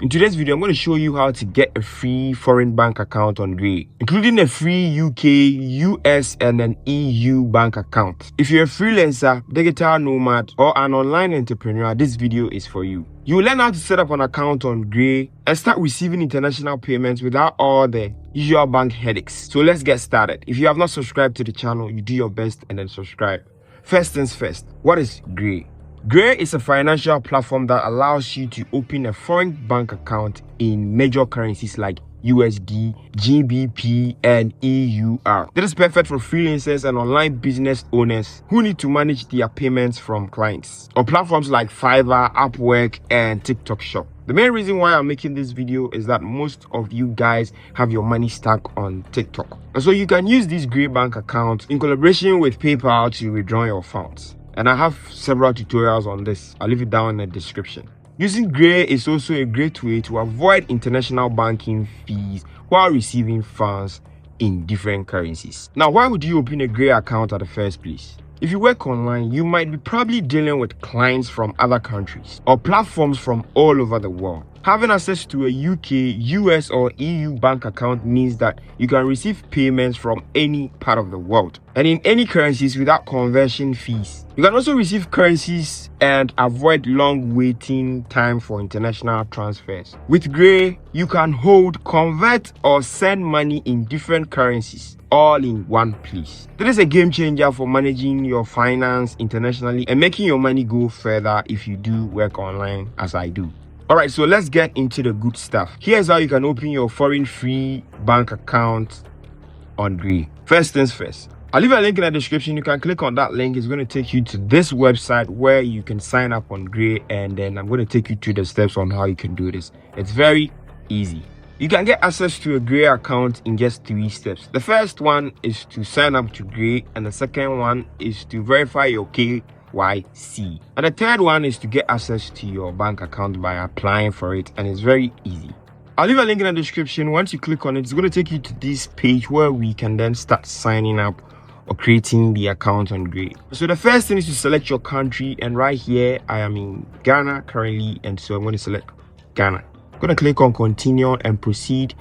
In today's video, I'm going to show you how to get a free foreign bank account on Gray, including a free UK, US, and an EU bank account. If you're a freelancer, digital nomad, or an online entrepreneur, this video is for you. You will learn how to set up an account on Gray and start receiving international payments without all the usual bank headaches. So let's get started. If you have not subscribed to the channel, you do your best and then subscribe. First things first, what is Gray? Gray is a financial platform that allows you to open a foreign bank account in major currencies like USD, GBP, and EUR. This is perfect for freelancers and online business owners who need to manage their payments from clients on platforms like Fiverr, Upwork, and TikTok Shop. The main reason why I'm making this video is that most of you guys have your money stuck on TikTok. And so you can use this Gray bank account in collaboration with PayPal to withdraw your funds. And I have several tutorials on this. I'll leave it down in the description. Using Gray is also a great way to avoid international banking fees while receiving funds in different currencies. Now, why would you open a Gray account at the first place? If you work online, you might be probably dealing with clients from other countries or platforms from all over the world. Having access to a UK, US, or EU bank account means that you can receive payments from any part of the world and in any currencies without conversion fees. You can also receive currencies and avoid long waiting time for international transfers. With Gray, you can hold, convert, or send money in different currencies all in one place. This is a game changer for managing your finance internationally and making your money go further if you do work online as I do. Alright, so let's get into the good stuff. Here's how you can open your foreign free bank account on Gray. First things first, I'll leave a link in the description. You can click on that link. It's going to take you to this website where you can sign up on Gray, and then I'm going to take you through the steps on how you can do this. It's very easy. You can get access to a Gray account in just 3 steps. The first one is to sign up to Gray, and the second one is to verify your KYC. And the third one is to get access to your bank account by applying for it, and it's very easy. I'll leave a link in the description. Once you click on it, it's going to take you to this page where we can then start signing up or creating the account on Gray. So the first thing is to select your country, and right here I am in Ghana currently, and so I'm going to select Ghana. I'm going to click on continue and proceed,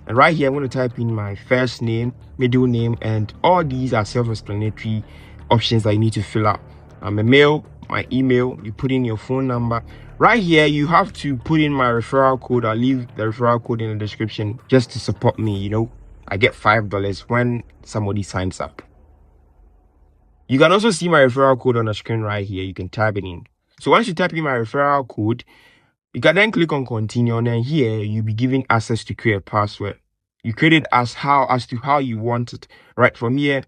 and right here I'm going to type in my first name, middle name, and all these are self-explanatory options that you need to fill out. I'm a male, my email, you put in your phone number. Right here you have to put in my referral code. I'll leave the referral code in the description just to support me. You know, I get $5 when somebody signs up. You can also see my referral code on the screen right here. You can type it in. So once you type in my referral code, you can then click on continue, and then here you'll be given access to create a password. You create it as to how you want it. Right from here,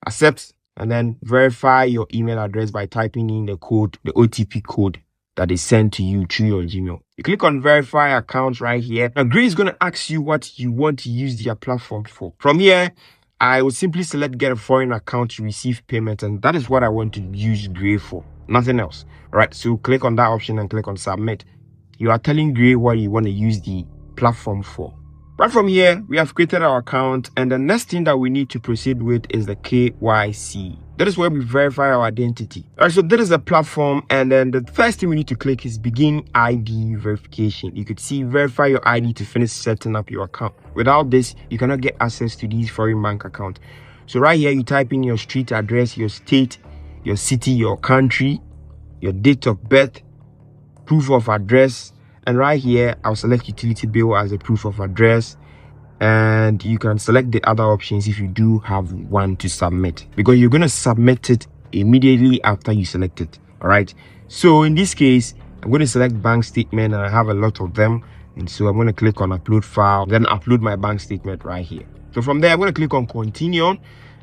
accept, and then verify your email address by typing in the code, the OTP code that is sent to you through your Gmail. You click on verify accounts right here. Now Gray is going to ask you what you want to use their platform for. From here, I will simply select get a foreign account to receive payment, and that is what I want to use Gray for, nothing else. All right, so click on that option and click on submit. You are telling Gray what you want to use the platform for. Right from here, we have created our account, and the next thing that we need to proceed with is the KYC. That is where we verify our identity. All right, so that is a platform, and then the first thing we need to click is begin ID verification. You could see verify your ID to finish setting up your account. Without this, you cannot get access to these foreign bank accounts. So right here, you type in your street address, your state, your city, your country, your date of birth, proof of address, and right here I'll select utility bill as a proof of address, and you can select the other options if you do have one to submit, because you're going to submit it immediately after you select it. All right, so in this case I'm going to select bank statement, and I have a lot of them, and so I'm going to click on upload file, then upload my bank statement right here. So from there I'm going to click on continue,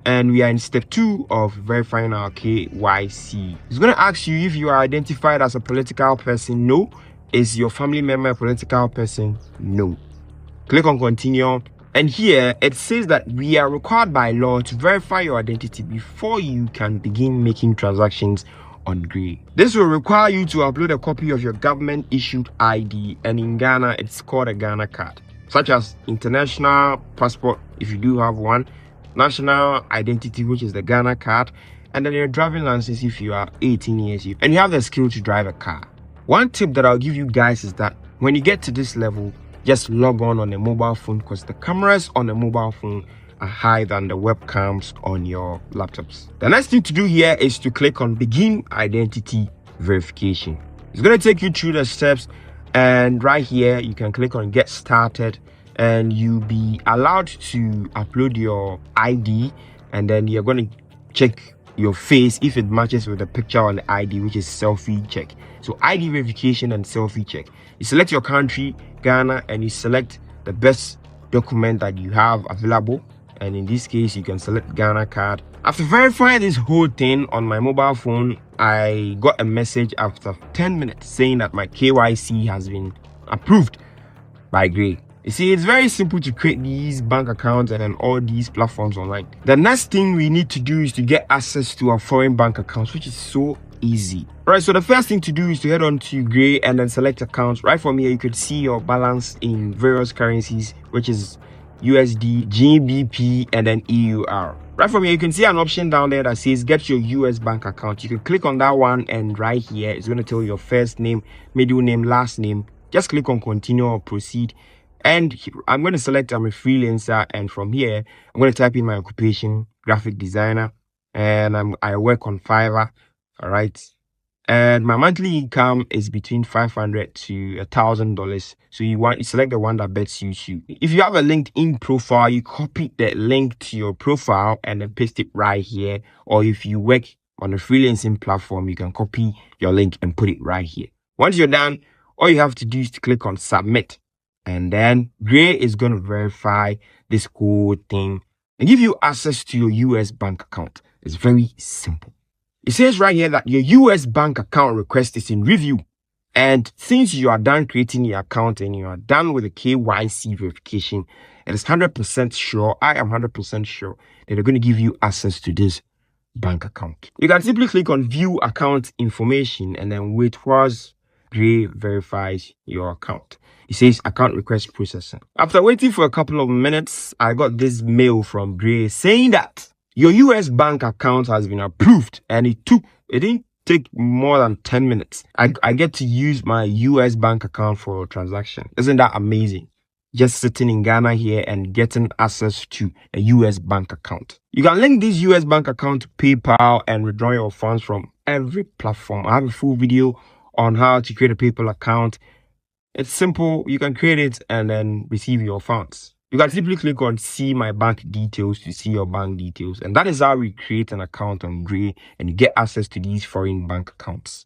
and we are in step 2 of verifying our KYC. It's going to ask you if you are identified as a political person. No. Is your family member a political person? No. Click on continue, and here it says that we are required by law to verify your identity before you can begin making transactions on Gray. This will require you to upload a copy of your government issued ID, and in Ghana it's called a Ghana card, such as international passport if you do have one, national identity which is the Ghana card, and then your driving license if you are 18 years old and you have the skill to drive a car. One tip that I'll give you guys is that When you get to this level, just log on a mobile phone, because the cameras on a mobile phone are higher than the webcams on your laptops. The next thing to do here is to click on begin identity verification. It's going to take you through the steps, and right here you can click on get started, and you'll be allowed to upload your ID, and then you're going to check your face if it matches with the picture on the ID, which is selfie check. So ID verification and selfie check. You select your country, Ghana, and you select the best document that you have available, and in this case you can select Ghana card. After verifying this whole thing on my mobile phone, I got a message after 10 minutes saying that my KYC has been approved by Gray. You see, it's very simple to create these bank accounts and all these platforms online. The next thing we need to do is to get access to our foreign bank accounts, which is so easy. Alright, so the first thing to do is to head on to Gray and then select accounts. Right from here, you could see your balance in various currencies, which is USD, GBP, and then EUR. Right from here, you can see an option down there that says get your US bank account. You can click on that one, and right here, it's going to tell you your first name, middle name, last name. Just click on continue or proceed. And I'm going to select I'm a freelancer, and from here I'm going to type in my occupation, graphic designer, and I work on Fiverr. All right, and my monthly income is between $500 to $1,000. So you select the one that best suits you. If you have a LinkedIn profile, you copy that link to your profile and then paste it right here. Or if you work on a freelancing platform, you can copy your link and put it right here. Once you're done, all you have to do is to click on submit. And then Gray is going to verify this whole thing and give you access to your US bank account. It's very simple. It says right here that your US bank account request is in review. And since you are done creating your account and you are done with the KYC verification, it is 100% sure, I am 100% sure that they're going to give you access to this bank account. You can simply click on view account information and then wait whilst Gray verifies your account. It says account request processing. After waiting for a couple of minutes, I got this mail from Gray saying that your US bank account has been approved, and it didn't take more than 10 minutes. I get to use my US bank account for a transaction. Isn't that amazing? Just sitting in Ghana here and getting access to a US bank account. You can link this US bank account to PayPal and withdraw your funds from every platform. I have a full video on how to create a PayPal account. It's simple. You can create it and then receive your funds. You can simply click on see my bank details to see your bank details. And that is how we create an account on Gray and you get access to these foreign bank accounts.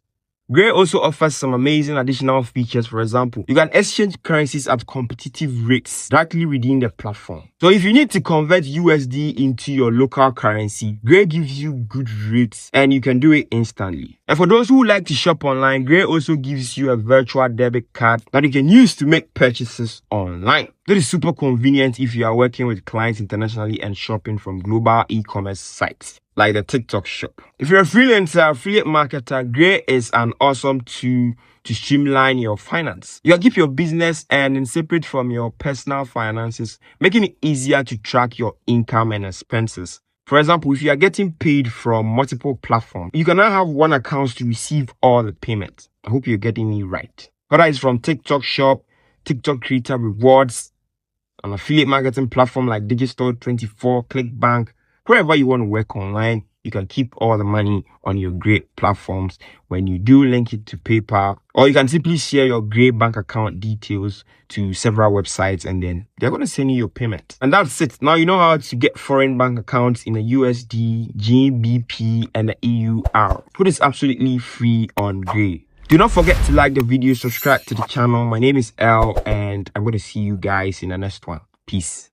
Gray also offers some amazing additional features. For example, you can exchange currencies at competitive rates directly within the platform. So if you need to convert USD into your local currency, Gray gives you good rates and you can do it instantly. And for those who like to shop online, Gray also gives you a virtual debit card that you can use to make purchases online. This is super convenient if you are working with clients internationally and shopping from global e-commerce sites like the TikTok shop. If you're a freelancer, affiliate marketer, Gray is an awesome tool to streamline your finance. You can keep your business earnings separate from your personal finances, making it easier to track your income and expenses. For example, if you are getting paid from multiple platforms, you can now have one account to receive all the payments. I hope you're getting me right. Whether it's from TikTok shop, TikTok creator rewards, an affiliate marketing platform like Digistore24, ClickBank, wherever you want to work online, you can keep all the money on your Gray platforms when you do link it to PayPal, or you can simply share your Gray bank account details to several websites and then they're going to send you your payment. And that's it. Now you know how to get foreign bank accounts in the USD, GBP, and the EUR. It is absolutely free on Gray. Do not forget to like the video, subscribe to the channel. My name is L, and I'm going to see you guys in the next one. Peace.